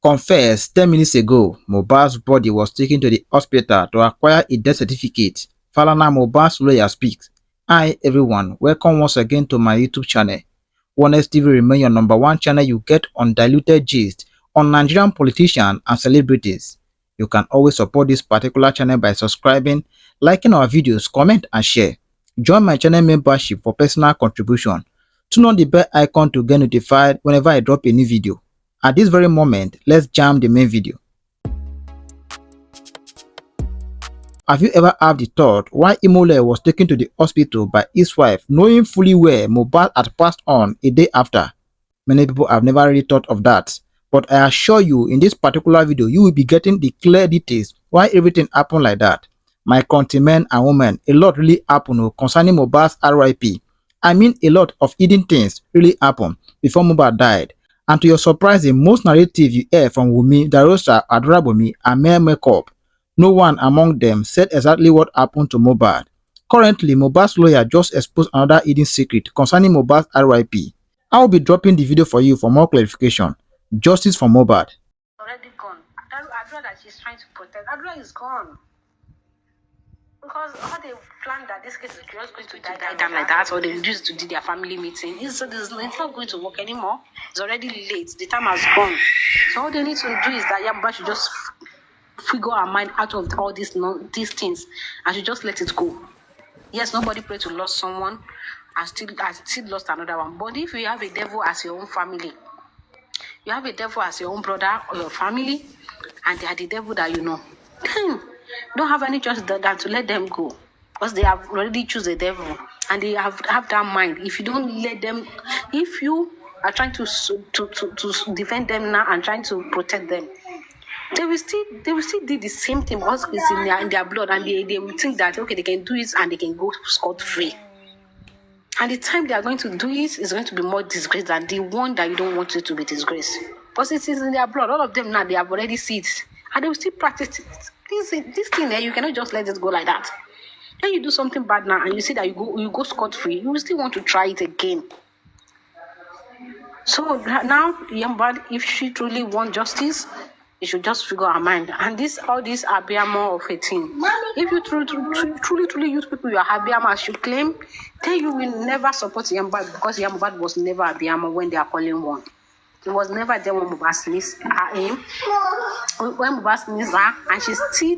Confessed 10 minutes ago, Mohbad's body was taken to the hospital to acquire a death certificate. Falana, Mohbad's lawyer, speaks. Hi everyone, welcome once again to my YouTube channel. Honest TV remain your number one channel you get undiluted gist on Nigerian politicians and celebrities. You can always support this particular channel by subscribing, liking our videos, comment and share. Join my channel membership for personal contribution. Turn on the bell icon to get notified whenever I drop a new video. At this very moment, let's jam the main video. Have you ever had the thought why Imole was taken to the hospital by his wife knowing fully well Mohbad had passed on a day after? Many people have never really thought of that, but I assure you in this particular video you will be getting the clear details why everything happened like that. My countrymen and women, a lot really happened concerning Mohbad's RIP. I mean a lot of hidden things really happened before Mohbad died. And to your surprise, the most narrative you hear from Wunmi, Darosa, Adorabomi, and mere makeup. No one among them said exactly what happened to Mohbad. Currently, Mohbad's lawyer just exposed another hidden secret concerning Mohbad's RIP. I will be dropping the video for you for more clarification. Justice for Mohbad. Already gone. Adra that she's trying to protect. Adra is gone. Because how they planned that this case is just going to die down like that, or they used to do their family meeting, it's not going to work anymore. It's already late. The time has gone. So all they need to do is that Yamba should just figure our mind out of all these things and should just let it go. Yes, nobody prayed to lose someone. I still lost another one. But if you have a devil as your own family, you have a devil as your own brother or your family, and they are the devil that you know, don't have any choice than to let them go, because they have already choose the devil and they have that mind. If you don't let them, if you are trying to defend them now and trying to protect them, they will still do the same thing because it's in their blood, and they will think that okay, they can do it and they can go scot-free. And the time they are going to do it is going to be more disgrace than the one that you don't want it to be disgrace, because it is in their blood. All of them now, they have already seen it and they will still practice it. This thing there, you cannot just let it go like that. When you do something bad now and you see that you go scot-free, you will still want to try it again. So now, Yambad, if she truly wants justice, you should just figure her mind. And all these Abiyama of a thing. If you truly use people you are Abiyama as you claim, then you will never support Yambad, because Yambad was never Abiyama when they are calling one. It was never there when Mohbad sneezed her aim. When Mohbad sneezed her, and she's still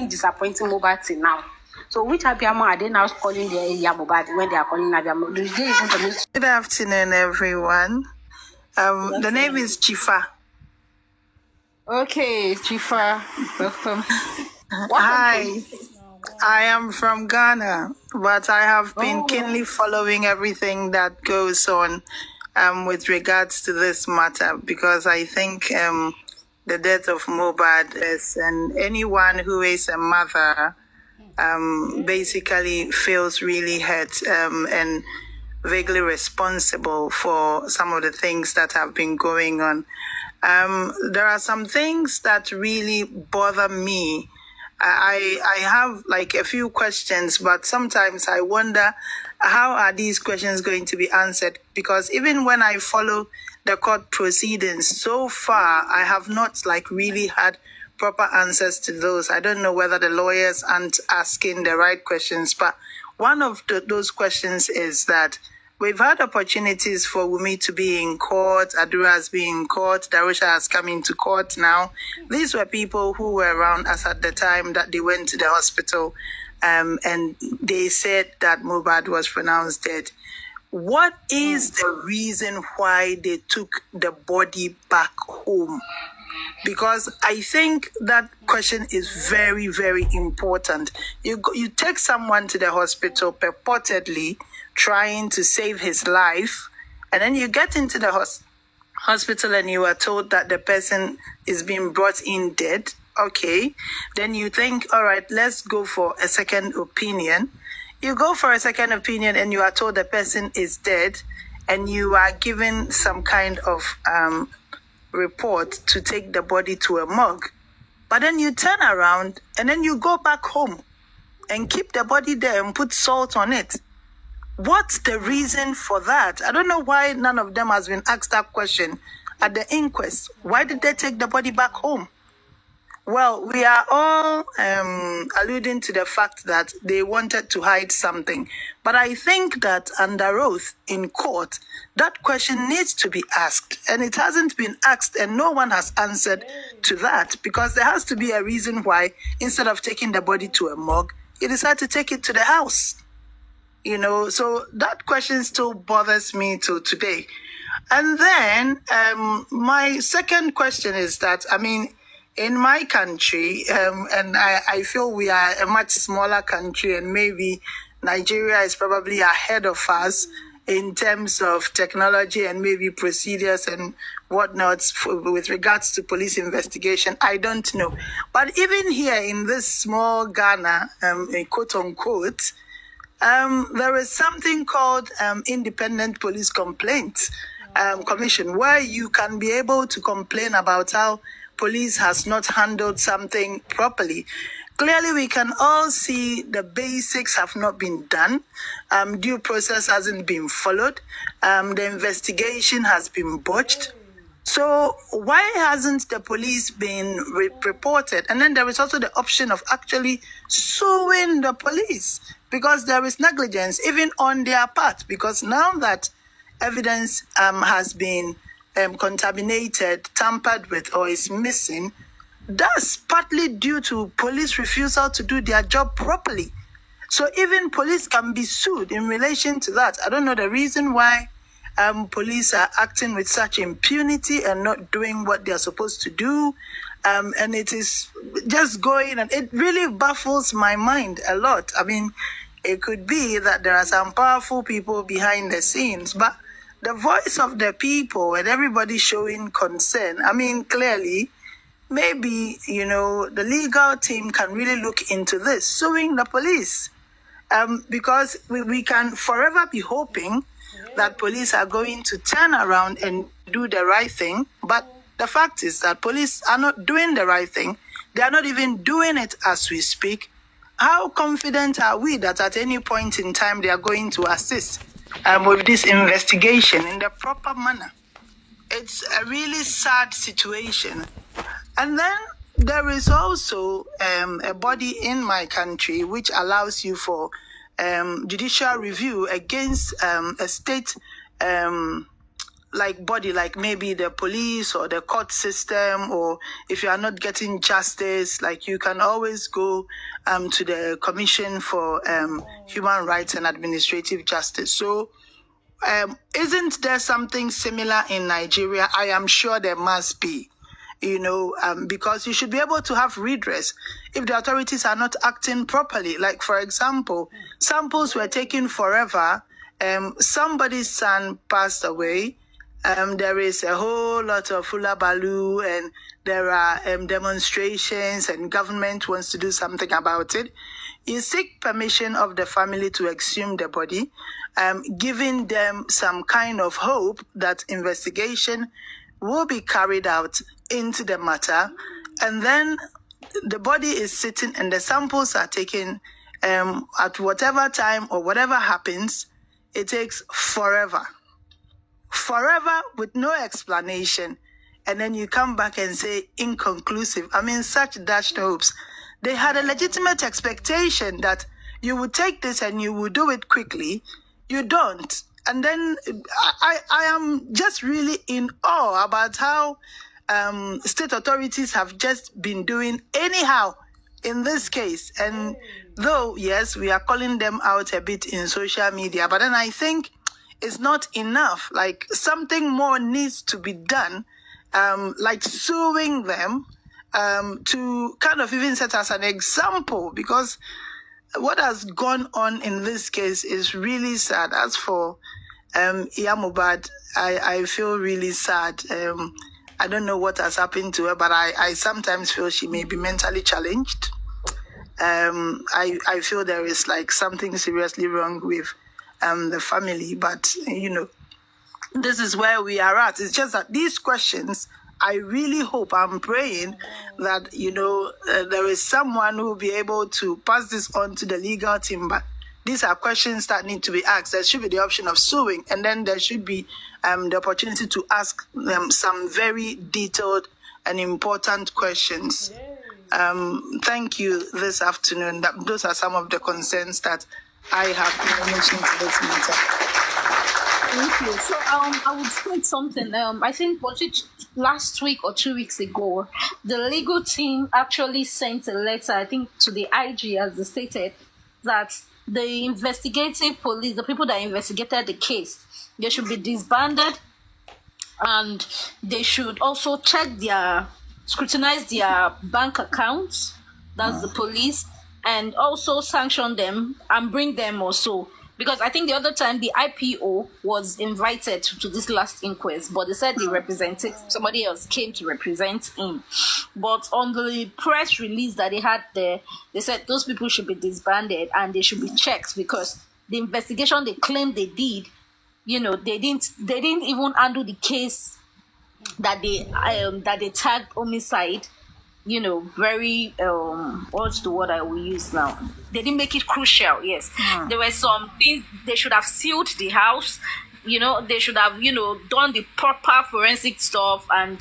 disappointing Mohbad till now. So which Abiyama are they now calling the Mohbad when they are calling Abiyama? Do they even Good afternoon, everyone. The name is Chifa. Okay, Chifa, welcome. Hi, I am from Ghana, but I have been keenly following everything that goes on with regards to this matter, because I think the death of Mohbad is, and anyone who is a mother basically feels really hurt and vaguely responsible for some of the things that have been going on. There are some things that really bother me. I have like a few questions, but sometimes I wonder how are these questions going to be answered? Because even when I follow the court proceedings so far, I have not like really had proper answers to those. I don't know whether the lawyers aren't asking the right questions, but one of those questions is that we've had opportunities for Wunmi to be in court, Adura has been in court, Darusha has come into court now. These were people who were around us at the time that they went to the hospital, and they said that Mohbad was pronounced dead. What is the reason why they took the body back home? Because I think that question is very, very important. You take someone to the hospital purportedly trying to save his life, and then you get into the hospital and you are told that the person is being brought in dead. Okay, then you think, all right, let's go for a second opinion. You go for a second opinion and you are told the person is dead, and you are given some kind of report to take the body to a morgue. But then you turn around and then you go back home and keep the body there and put salt on it. What's the reason for that? I don't know why none of them has been asked that question. at the inquest. Why did they take the body back home? Well, we are all alluding to the fact that they wanted to hide something. But I think that under oath in court, that question needs to be asked. And it hasn't been asked, and no one has answered to that, because there has to be a reason why, instead of taking the body to a morgue, you decide to take it to the house. So that question still bothers me till today. And then my second question is that, in my country, and I feel we are a much smaller country, and maybe Nigeria is probably ahead of us in terms of technology and maybe procedures and whatnot with regards to police investigation. I don't know. But even here in this small Ghana, quote unquote, there is something called Independent Police Complaints Commission, where you can be able to complain about how police has not handled something properly. Clearly, we can all see the basics have not been done. Due process hasn't been followed. The investigation has been botched. So why hasn't the police been reported? And then there is also the option of actually suing the police, because there is negligence even on their part, because now that evidence has been contaminated, tampered with, or is missing, that's partly due to police refusal to do their job properly. So even police can be sued in relation to that. I don't know the reason why police are acting with such impunity and not doing what they're supposed to do. And it is just going, and it really baffles my mind a lot. It could be that there are some powerful people behind the scenes, but the voice of the people and everybody showing concern, clearly, maybe, the legal team can really look into this, suing the police. Because we can forever be hoping that police are going to turn around and do the right thing. But the fact is that police are not doing the right thing. They are not even doing it as we speak. How confident are we that at any point in time they are going to assist with this investigation in the proper manner? It's a really sad situation. And then there is also a body in my country which allows you for judicial review against a state body, like maybe the police or the court system, or if you are not getting justice, you can always go to the Commission for Human Rights and Administrative Justice. So isn't there something similar in Nigeria? I am sure there must be. Because you should be able to have redress if the authorities are not acting properly. Like, for example, samples were taken forever. Somebody's son passed away. There is a whole lot of hullabaloo, and there are demonstrations, and government wants to do something about it. You seek permission of the family to exhume the body, giving them some kind of hope that investigation will be carried out into the matter, and then the body is sitting and the samples are taken at whatever time or whatever happens. It takes forever with no explanation, and then you come back and say inconclusive. Such dashed hopes. They had a legitimate expectation that you would take this and you would do it quickly. You don't. And then I am just really in awe about how state authorities have just been doing anyhow in this case. And though, yes, we are calling them out a bit in social media, but then I think it's not enough. Something more needs to be done, like suing them to kind of even set as an example, because what has gone on in this case is really sad. As for Iyamubad, I feel really sad. I don't know what has happened to her, but I sometimes feel she may be mentally challenged. I feel there is something seriously wrong with the family, but this is where we are at. It's just that these questions, I really hope, I'm praying that there is someone who will be able to pass this on to the legal team, but these are questions that need to be asked. There should be the option of suing, and then there should be the opportunity to ask them some very detailed and important questions. Thank you this afternoon. Those are some of the concerns that I have in relation to this matter. Thank you. So I would state something. I think was it last week or 2 weeks ago, the legal team actually sent a letter, I think, to the IG, as they stated, that the investigative police, the people that investigated the case, they should be disbanded, and they should also scrutinize their bank accounts. That's the police, and also sanction them and bring them also. Because I think the other time the IPO was invited to this last inquest, but they said the representative, somebody else came to represent him. But on the press release that they had there, they said those people should be disbanded and they should be checked, because the investigation they claimed they did, they didn't even handle the case that they tagged homicide. Very what's the word I will use now? They didn't make it crucial. Yes, there were some things they should have sealed the house. They should have done the proper forensic stuff, and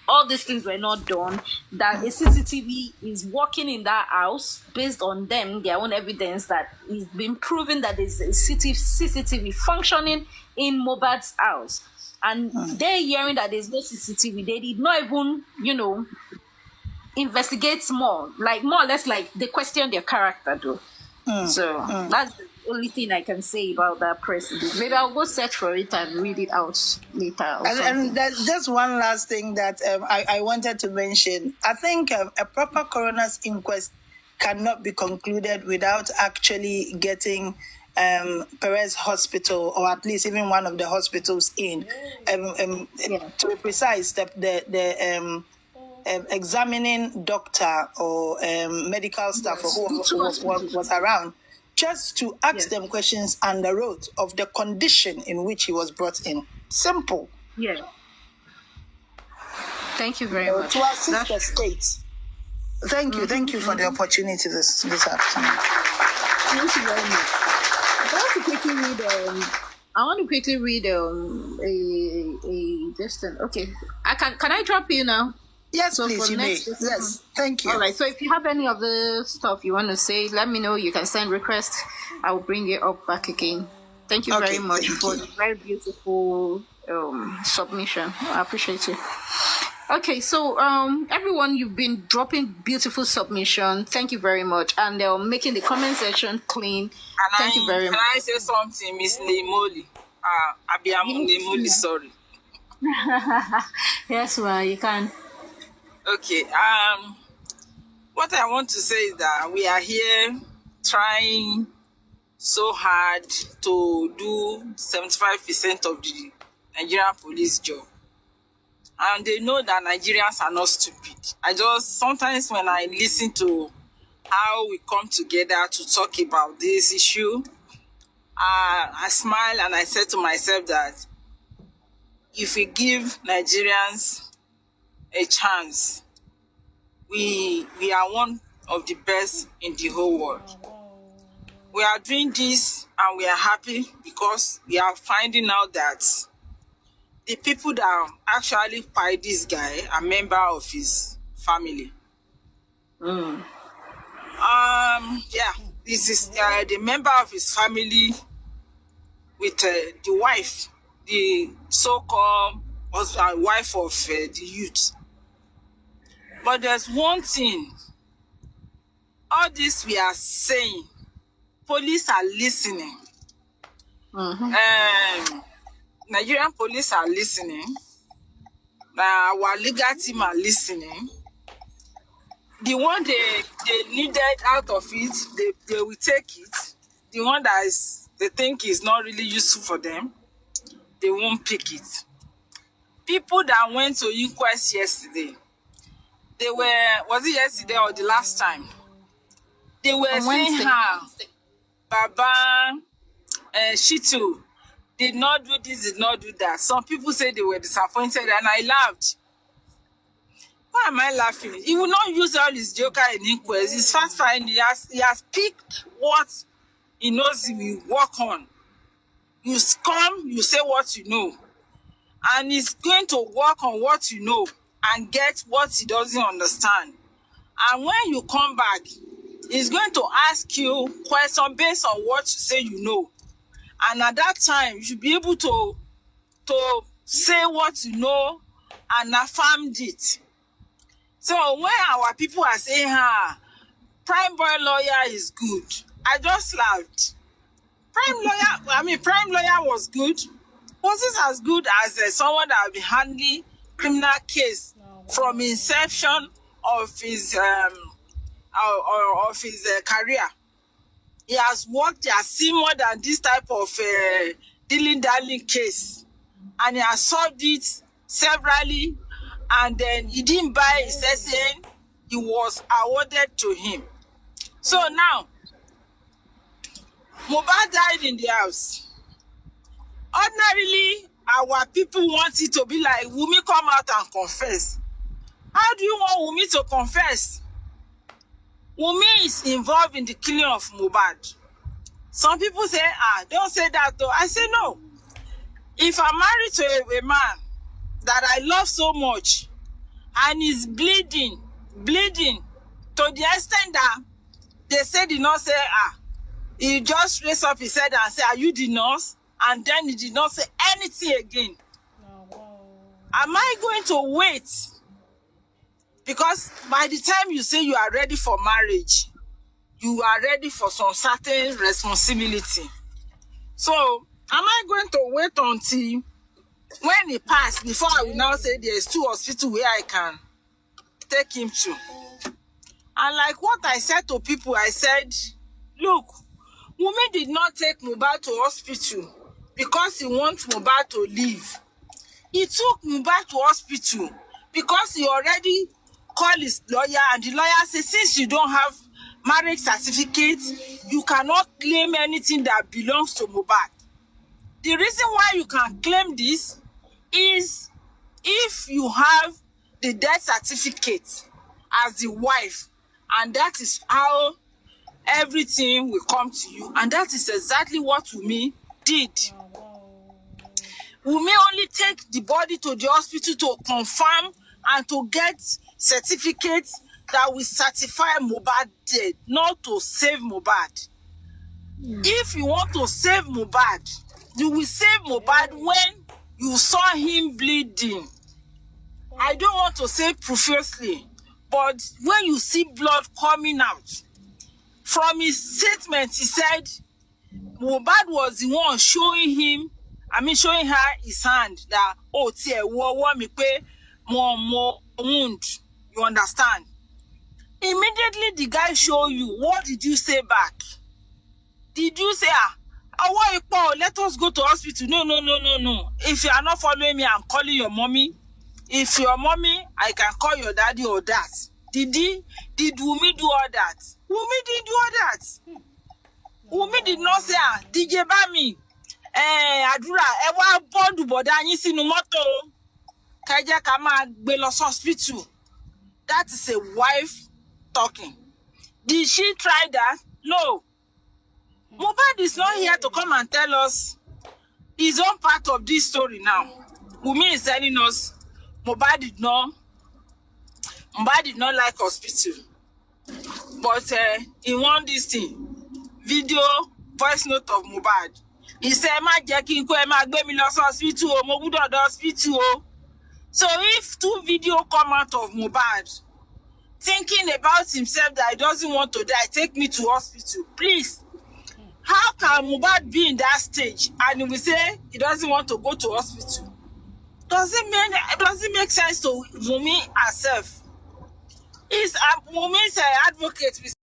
all these things were not done. That a CCTV is working in that house based on their own evidence that it's been proven that there's a CCTV functioning in Mohbad's house, and they're hearing that there's no CCTV. They did not even investigate more or less like they question their character though. So that's the only thing I can say about that press release. Maybe I'll go search for it and read it out later. And there's just one last thing that I wanted to mention. I think a proper coroner's inquest cannot be concluded without actually getting Perez Hospital, or at least even one of the hospitals in. To be precise, the examining doctor or medical staff who was around, just to ask them questions under oath of the condition in which he was brought in. Simple. Yeah. Thank you very much. To assist the state. Thank you for the opportunity this afternoon. Thank you very much. I want to quickly read a distance. Okay. Can I drop you now? Yes, so please, you may. Yes, thank you. All right, so if you have any other stuff you want to say, let me know. You can send requests. I will bring it up back again. Thank you very much for the very beautiful submission. I appreciate it. Okay, so everyone, you've been dropping beautiful submission. Thank you very much. And making the comment section clean. Thank you very much. Can I say something, Miss Nemoli? Abiamu Nemoli, sorry. Yes, well, you can. Okay. What I want to say is that we are here trying so hard to do 75% of the Nigerian police job. And they know that Nigerians are not stupid. Sometimes when I listen to how we come together to talk about this issue, I smile and I say to myself that if we give Nigerians a chance, we are one of the best in the whole world. We are doing this and we are happy because we are finding out that the people that actually fight this guy are members of his family. This is the member of his family with the wife, the so-called wife of the youth. But there's one thing. All this we are saying, police are listening. Nigerian police are listening. Our legal team are listening. The one they needed out of it, they will take it. The one that they think is not really useful for them, they won't pick it. People that went to inquest yesterday, was it yesterday or the last time? They were saying how Baba Shitu did not do this, did not do that. Some people say they were disappointed, and I laughed. Why am I laughing? He will not use all his joker in inquest. He's fast finding. He has picked what he knows he will work on. You come, you say what you know. And he's going to work on what you know and get what he doesn't understand. And when you come back, he's going to ask you questions based on what you say you know. And at that time, you should be able to say what you know and affirm it. So when our people are saying, prime boy lawyer is good, I just laughed. Prime lawyer was good. Was it as good as someone that will be handling criminal case from inception of his career? He has worked, he has seen more than this type of dilly-dally case, and he has solved it severally, and then he didn't buy his SN, he was awarded to him. So now, Mohbad died in the house. Ordinarily, our people want it to be like, Wunmi come out and confess. How do you want Wunmi to confess? Wunmi is involved in the killing of Mohbad. Some people say, don't say that though. I say no. If I'm married to a man that I love so much, and he's bleeding to the extent that they say the nurse say, he just raised up his head and said, are you the nurse? And then he did not say anything again. Am I going to wait? Because by the time you say you are ready for marriage, you are ready for some certain responsibility. So, am I going to wait until when he passed before I will now say there's 2 hospitals where I can take him to? And like what I said to people, I said, look, Wunmi did not take Mohbad to hospital because he wants Mohbad to live. He took Mohbad to hospital because he already called his lawyer, and the lawyer said, since you don't have marriage certificate, you cannot claim anything that belongs to Mohbad. The reason why you can claim this is if you have the death certificate as the wife, and that is how everything will come to you. And that is exactly what Wunmi did. Wunmi only take the body to the hospital to confirm and to get certificates that will certify Mohbad dead, not to save Mohbad. If you want to save Mohbad, you will save Mohbad when you saw him bleeding. I don't want to say profusely, but when you see blood coming out, from his statement, he said Mohbad was the one showing her his hand that, me pe more wound. You understand? Immediately the guy show you, what did you say back? Did you say, let us go to hospital? No. If you are not following me, I'm calling your mommy. If your mommy, I can call your daddy or that. Did Wunmi do all that? Wunmi did do all that. Wunmi did not say, DJ Bami, Adura, ewa bondu boda yin sinu moto. Kaja kama gbe lo hospital. That is a wife talking. Did she try that? No. Mohbad is not here to come and tell us his own part of this story now. Wunmi is telling us Mohbad did not like hospital. But he want this thing. Video, voice note of Mohbad. He said, ma jeki ko e ma gbe mi lọ hospital o, mo gudo do hospital o. So if 2 video come out of Mohbad thinking about himself that he doesn't want to die, take me to hospital, please. How can Mohbad be in that stage and he will say he doesn't want to go to hospital? Does it make sense to Wunmi herself? Wunmi's advocate